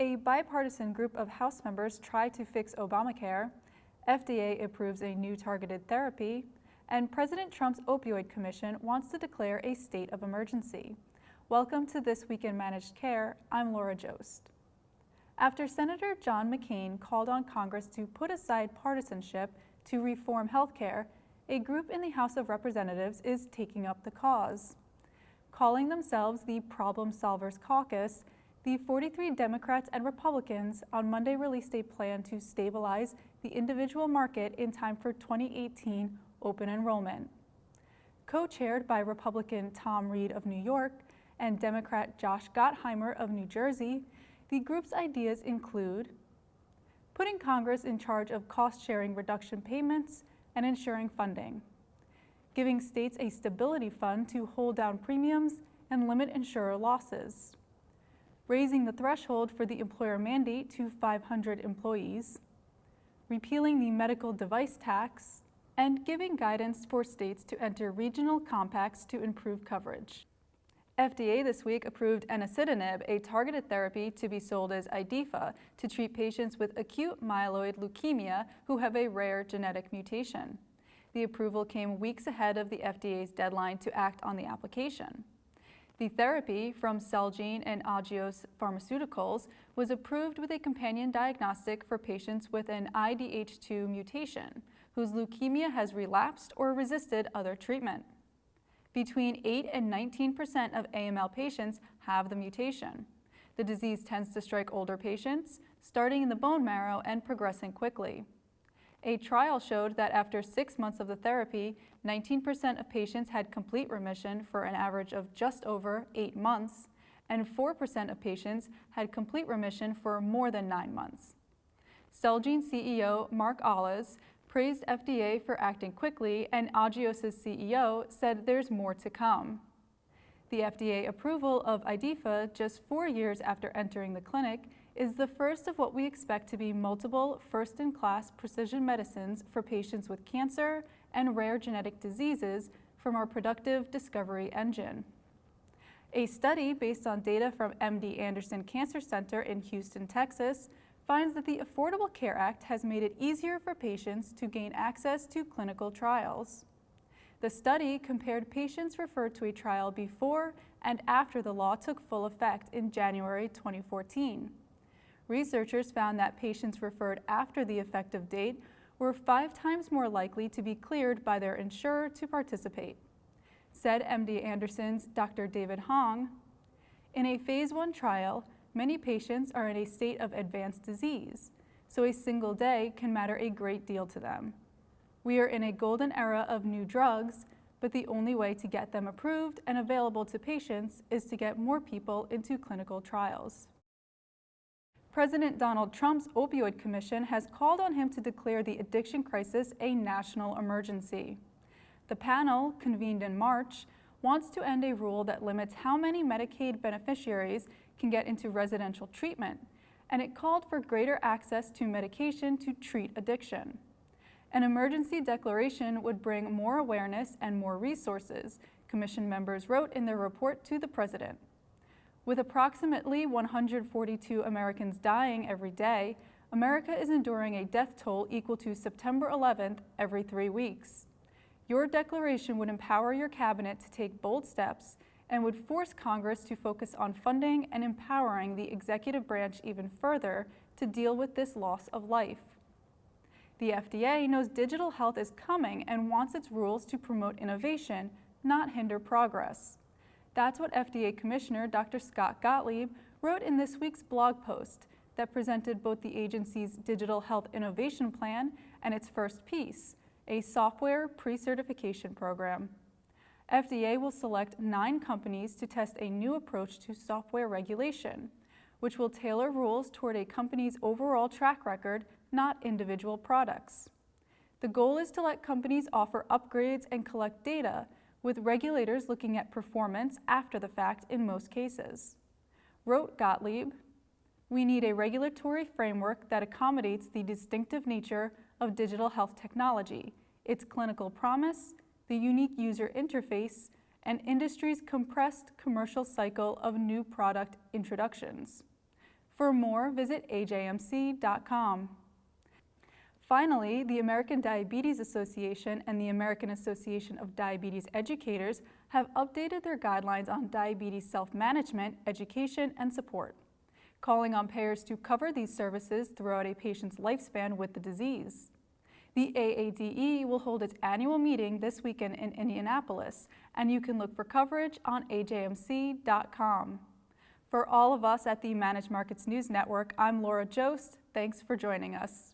A bipartisan group of House members try to fix Obamacare, FDA approves a new targeted therapy, and President Trump's opioid commission wants to declare a state of emergency. Welcome to This Week in Managed Care. I'm Laura Jost. After Senator John McCain called on Congress to put aside partisanship to reform healthcare, a group in the House of Representatives is taking up the cause. Calling themselves the Problem Solvers Caucus, the 43 Democrats and Republicans on Monday released a plan to stabilize the individual market in time for 2018 open enrollment. Co-chaired by Republican Tom Reed of New York and Democrat Josh Gottheimer of New Jersey, the group's ideas include putting Congress in charge of cost-sharing reduction payments and ensuring funding, giving states a stability fund to hold down premiums and limit insurer losses, raising the threshold for the employer mandate to 500 employees, repealing the medical device tax, and giving guidance for states to enter regional compacts to improve coverage. FDA this week approved Deneb, a targeted therapy to be sold as IDIFA to treat patients with acute myeloid leukemia who have a rare genetic mutation. The approval came weeks ahead of the FDA's deadline to act on the application. The therapy from Celgene and Agios Pharmaceuticals was approved with a companion diagnostic for patients with an IDH2 mutation, whose leukemia has relapsed or resisted other treatment. Between 8 and 19% of AML patients have the mutation. The disease tends to strike older patients, starting in the bone marrow and progressing quickly. A trial showed that after 6 months of the therapy, 19% of patients had complete remission for an average of just over 8 months, and 4% of patients had complete remission for more than 9 months. Celgene CEO Mark Alles praised FDA for acting quickly, and Agios' CEO said there's more to come. The FDA approval of IDIFA just 4 years after entering the clinic is the first of what we expect to be multiple first-in-class precision medicines for patients with cancer and rare genetic diseases from our productive discovery engine. A study based on data from MD Anderson Cancer Center in Houston, Texas, finds that the Affordable Care Act has made it easier for patients to gain access to clinical trials. The study compared patients referred to a trial before and after the law took full effect in January 2014. Researchers found that patients referred after the effective date were 5 times more likely to be cleared by their insurer to participate. Said MD Anderson's Dr. David Hong, in a phase 1 trial, many patients are in a state of advanced disease, so a single day can matter a great deal to them. We are in a golden era of new drugs, but the only way to get them approved and available to patients is to get more people into clinical trials. President Donald Trump's opioid commission has called on him to declare the addiction crisis a national emergency. The panel, convened in March, wants to end a rule that limits how many Medicaid beneficiaries can get into residential treatment, and it called for greater access to medication to treat addiction. An emergency declaration would bring more awareness and more resources, commission members wrote in their report to the president. With approximately 142 Americans dying every day, America is enduring a death toll equal to September 11th every 3 weeks. Your declaration would empower your cabinet to take bold steps and would force Congress to focus on funding and empowering the executive branch even further to deal with this loss of life. The FDA knows digital health is coming and wants its rules to promote innovation, not hinder progress. That's what FDA Commissioner Dr. Scott Gottlieb wrote in this week's blog post that presented both the agency's Digital Health Innovation Plan and its first piece, a software pre-certification program. FDA will select 9 companies to test a new approach to software regulation, which will tailor rules toward a company's overall track record, not individual products. The goal is to let companies offer upgrades and collect data, with regulators looking at performance after the fact in most cases. Wrote Gottlieb, "We need a regulatory framework that accommodates the distinctive nature of digital health technology, its clinical promise, the unique user interface, and industry's compressed commercial cycle of new product introductions. For more, visit ajmc.com. Finally, the American Diabetes Association and the American Association of Diabetes Educators have updated their guidelines on diabetes self-management, education, and support, calling on payers to cover these services throughout a patient's lifespan with the disease. The AADE will hold its annual meeting this weekend in Indianapolis, and you can look for coverage on ajmc.com. For all of us at the Managed Markets News Network, I'm Laura Jost. Thanks for joining us.